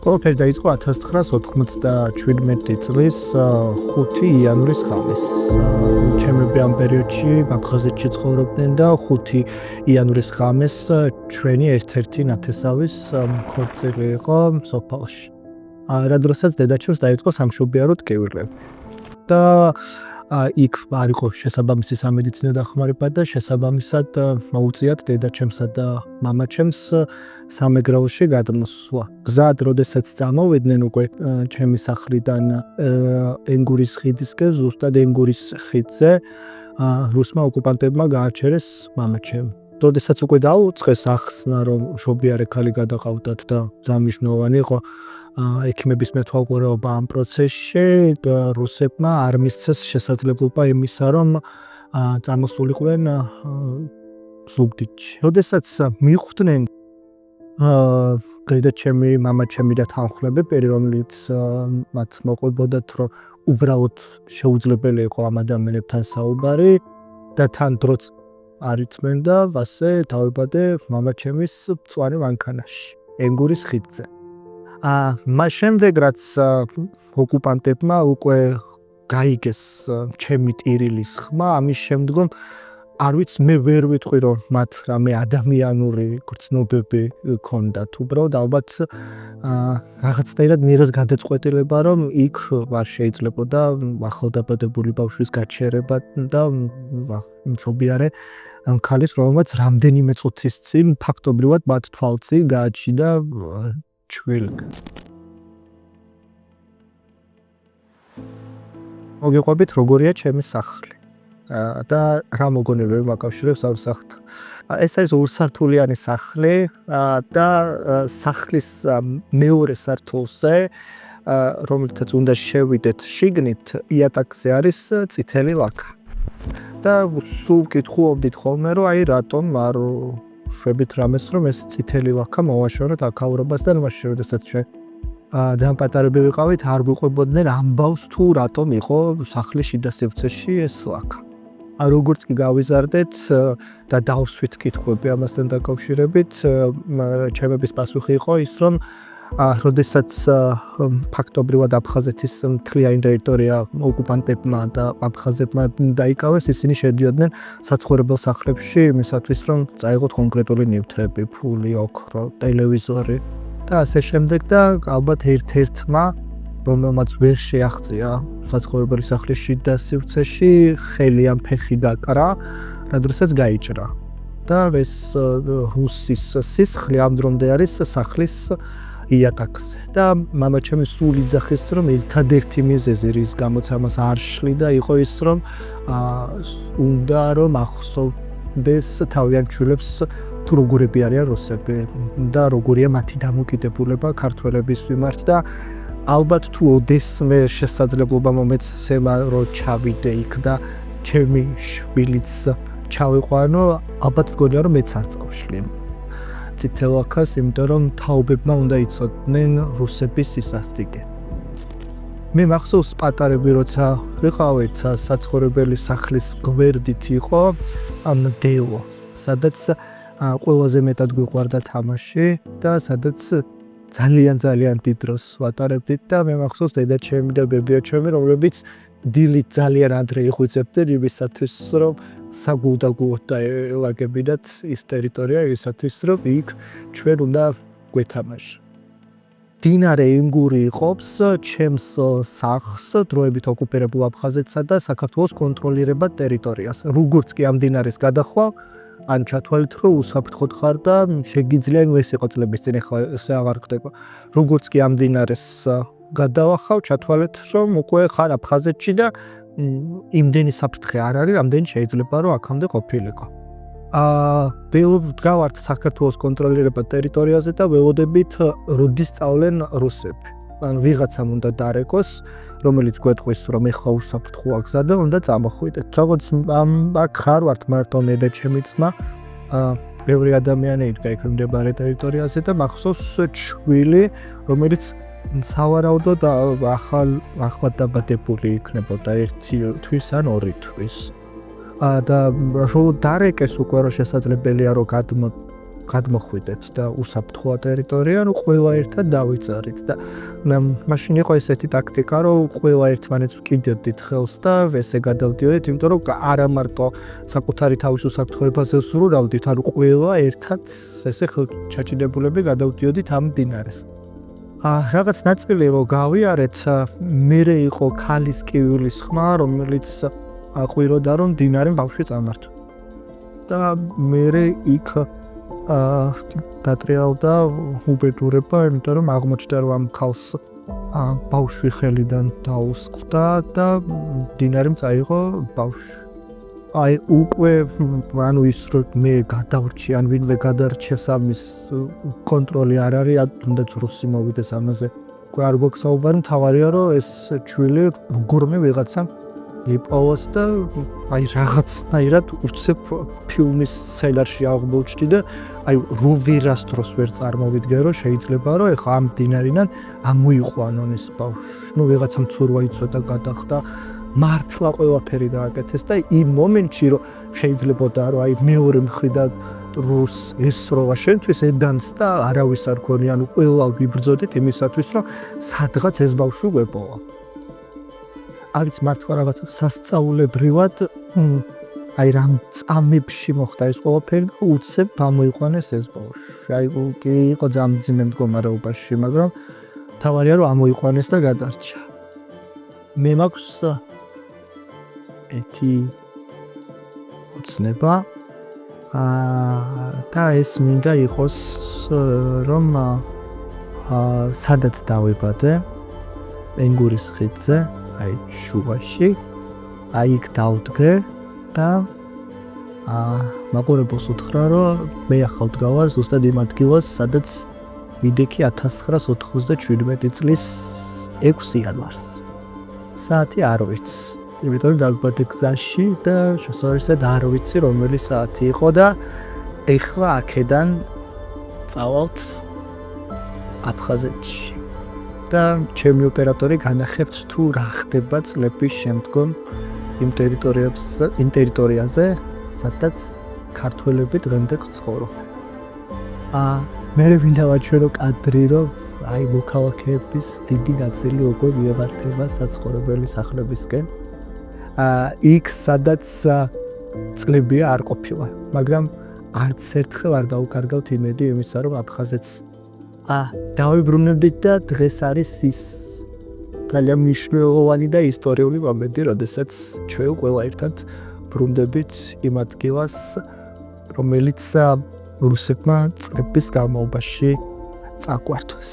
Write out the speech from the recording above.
ყველაფერი დაიწყო 1997 წლის 5 იანვრის ღამეს. ჩემები ამ პერიოდში აფხაზეთში ცხოვრობდნენ და 5 იანვრის ღამეს ჩვენი ერთ-ერთი ნათესავის ქორწილი იყო სოფელში. რა დროსაც დედაჩემს დაიწყო სამშობიარო ტკივილები. და იქ არ იყო შესაბამისი სამედიცინო დახმარება და შესაბამისად მოუწიათ დედაჩემსა და მამაჩემს სამეგრელოში გადმოსვლა. გზად, როდესაც წამოვიდნენ უკვე ჩემი სახლიდან ენგურის ხიდისკენ, ზუსტად ენგურის ხიდზე რუსმა ოკუპანტებმა გააჩერეს მამაჩემ. როდესაც უკვე დაუწყეს ახსნა, რომ მშობიარე ქალი გადაყავდათ და ძამნიშნულოვანი იყო ექიმების მეთვალყურეობა ამ პროცესში, რუსებმა არ მისცეს შესაძლებლობა იმისა, რომ წამოსულიყვნენ ზუგდიდში. როდესაც მიხვდნენ დედაჩემი, მამაჩემი და თანხმლებები, რომელიც მათ მოყვებოდათ, რომ უბრალოდ შეუძლებელი იყო ამ ადამიანებთან საუბარი და თან დროც არ იწმენდა, ასე დავებადე მამაჩემის მწვანე მანქანაში, ენგურის ხიდზე. მას შემდეგ, რაც ოკუპანტებმა უკვე გაიგეს ჩემი ტირილის ხმა, ამის შემდგომ არ ვიცი, მე ვერ ვიტყვი, რომ მათ რამე ადამიანური გრძნობები ჰქონდათ. უბრალოდ ალბათ რაღაცნაირად მიიღეს გადაწყვეტილება, რომ იქ არ შეიძლებოდა ახალდაბადებული ბავშვის გაჩერება და მშობიარე ქალის, რომელმაც რამდენიმე წუთის წინ ფაქტობრივად მათ თვალწინ გააჩინა ჩვილი. მოგიყვებით, როგორია ჩემი სახლი და რა მოგონებები მაკავშირებს ამ სახლთან. ეს არის ორსართულიანი სახლი და სახლის მეორე სართულზე, რომელიცაც უნდა შევიდეთ შიგნით, იატაკზე არის წითელი ლაქა. და სულ ვკითხულობდით ხოლმე, რომ აი რატომ არ შვებით რამეს, რომ ეს წითელი ლაქა მოვაშოროთ აქაურობასთან, მაშინ როდესაც ჩვენ ძალიან პატარები ვიყავით, არ ვიყვებოდნენ ამბავს თუ რატომ იყო სახლის შიდა სივრცეში ეს ლაქა. როგორც კი გავიზარდეთ და დავსვით კითხვები ამასთან დაკავშირებით, ჩემების პასუხი იყო ის, რომ როდესაც ფაქტობრივად აფხაზეთის მთლიანი ტერიტორია ოკუპანტებმა და აფხაზებმა დაიკავეს, ისინი შედიოდნენ საცხოვრებელ სახლებში იმისათვის, რომ წაიღოთ კონკრეტული ნივთები, ფული, ოქრო, ტელევიზორი და ასე შემდეგ და ალბათ ერთ-ერთმა, რომელმაც ვერ შეაღწია საცხოვრებელი სახლის შიდა სივრცეში, ხელი ან ფეხი დაკრა, რადგანაც გაიჭრა. და ეს რუსის სისხლი ამ დრომდე არის სახლის იატაკზე. და მამაჩემი სულ იძახის, რომ ერთადერთი მიზეზი, რის გამოც ამას არ შლიდა, იყო ის, რომ უნდა რომ ახსოვდეს თავიანთ შვილებს თუ როგორები არიან რუსები და როგორია მათი დამოკიდებულება ქართველების მიმართ და ალბათ თუ ოდესმე შესაძლებლობა მომეცემა, რომ ჩავიდე იქ და ჩემი შვილიც ჩავიყვანო, ალბათ მგონია, რომ მეც არ წავშლი წითელ ლაქას, იმიტომ რომ თაობებმა უნდა იცოდნენ რუსების სისასტიკე. მე მახსოვს პატარები, როცა ვიყავით საცხოვრებელი სახლის გვერდით იყო დელო, სადაც ყველაზე მეტად გვიყვარდა თამაში და სადაც ძალიან დიდ დროს ვატარებდით და მე მახსოვს დედაჩემი და ბებიაჩემი, რომლებიც დილით ძალიან ადრე იღვიძებდნენ იმისათვის, რომ საგულდაგულოდ დაელაგებინათ ის ტერიტორია, იმისათვის, რომ იქ ჩვენ უნდა გვეთამაშა. მდინარე ენგური იყოფს ჩემს სახლს დროებით ოკუპირებულ აფხაზეთსა და საქართველოს კონტროლირებად ტერიტორიას. როგორც კი ამ მდინარის გადახვა ან ჩათვალეთ, რომ უსაფრთხოდ ხარ და შეგიძლია ეს იყო წლების წინ, ახლა ეს აღარ ხდება. როგორც კი ამ მდინარეს გადავახავ, ჩათვალეთ, რომ უკვე ხარ აფხაზეთში და იმდენი საფრთხე არ არის, რამდენი შეიძლება რომ აქამდე ყოფილიყო. ვდგავართ საქართველოს კონტროლირებად ტერიტორიაზე და ველოდებით როდის სწავლენ რუსები. ან ვიღაცამ უნდა დარეკოს, რომელიც გვეტყვის, რომ ეხლა უსაფრთხოა გზა და უნდა წამოხვიდეთ. როგორც აქ ხარ ვართ მარტო მე და ჩემი ძმა, ბევრი ადამიანი იდგა იქ მდებარე ტერიტორიაზე და მახსოვს ჩვილი, რომელიც სავარაუდოდ ახლად დაბადებული იქნებოდა 1 თვის ან 2 თვის. და რო დარეკეს უკვე რომ შესაძლებელია რომ გადმოხვიდეთ და უსაფრთხოა ტერიტორია, ყველა ერთად დავიწერით და მაშინ იყო ესეთი ტაქტიკა, რომ ყველა ერთმანეთს ვკიდებდით ხელს და ესე გადავდიოდით, იმიტომ რომ არა მარტო საკუთარი თავის უსაფრთხოებაზე ვსრულავდით, ანუ ყველა ერთად ესე ხელჩაჭიდებულები გადავდიოდით ამ მდინარეს. რაღაც ნაწილი რო გავიარეთ, მერე იყო ქალის კივილის ხმა, რომელიც ყვიროდა რომ მდინარე ბავშვი წამართვა. და მერე იქ დატრიალდა უბედურება, იმიტომ რომ აღმოჩნდა რომ ამ ქალს ბავშვი ხელიდან დაუსხდა და მდინარემ წაიღო ბავშვი. აი უკვე ანუ ის რომ მე გადავრჩი ან ვინმე გადარჩეს ამის კონტროლი არ არის, ან თუნდაც რუსი მოვიდეს ამაზე. არ გვაქვს საუბარი, მთავარია რომ ეს ჩვილი გორმე ვიღაცამ იპოვოს და აი რაღაცნაირად უცებ ფილმის სცენარში აღმოჩნდი და აი როვერას დროს ვერ წარმოვიდგენ რომ შეიძლება რომ ეხა ამ დინარიდან ამოიყვანონ ეს ბავშვი. ნუ ვიღაცამ ცურვა იცოდა გადახდა, მართლა ყველაფერი დააკეთეს და იმ მომენტში რომ შეიძლებოდა რომ აი მეორე მხრიდან რუს ესროლა შენთვის ედანს და არავის არ ქონია, ანუ ყველა ვიბრძოდით იმისათვის რომ სადღაც ეს ბავშვი გვეპოვა. არის მართლა რაღაც სასწაულებრივად აი რამ წამებში მოხდა ეს ყველაფერი და უცებ გამოიყვანეს ეს ბავშვი. აი კი იყო ძალიან მძიმე მდგომარეობაში, მაგრამ თავარია რომ ამოიყვანეს და გადარჩა. მე მაქვს ეთი ოცნება და ეს მინდა იყოს რომ სადაც დავიბადე ენგურის ხიდზე, აი შუაში, აი იქ დავდგე და მაყურებელს უთხრა რომ მე ახალ დგავარ ზუსტად იმ ადგილას, სადაც ვიდექი 1997 წლის 6 იანვარს. საათი არ ვიცი, იმიტომ რომ დავიბადე გზაში და შესაბამისად არ ვიცი რომელი საათი იყო და ეხლა აქედან წავალთ აფხაზეთში. და ჩემი ოპერატორი განახებთ თუ რა ხდება წლების შემდგომ იმ ტერიტორიაზე, სადაც ქართველები დღემდე ცხოვრობენ. მე მინდა ვაჩვენო კადრი, რომ აი მოქალაქეების დიდი ნაწილი უკვე მიემართება საცხოვრებელი სახლებისკენ. იქ სადაც წლები არ ყოფილა, მაგრამ არც ერთხელ არ დაუკარგავთ იმედი იმისა, რომ აფხაზეთს დავიბრუნებდით და დღეს არის ის ძალიან მნიშვნელოვანი და ისტორიული მომენტი, როდესაც ჩვენ ყველა ერთად ბრუნდებით იმ ადგილას, რომელიც რუსებმა წლების განმავლობაში წაგვართვეს.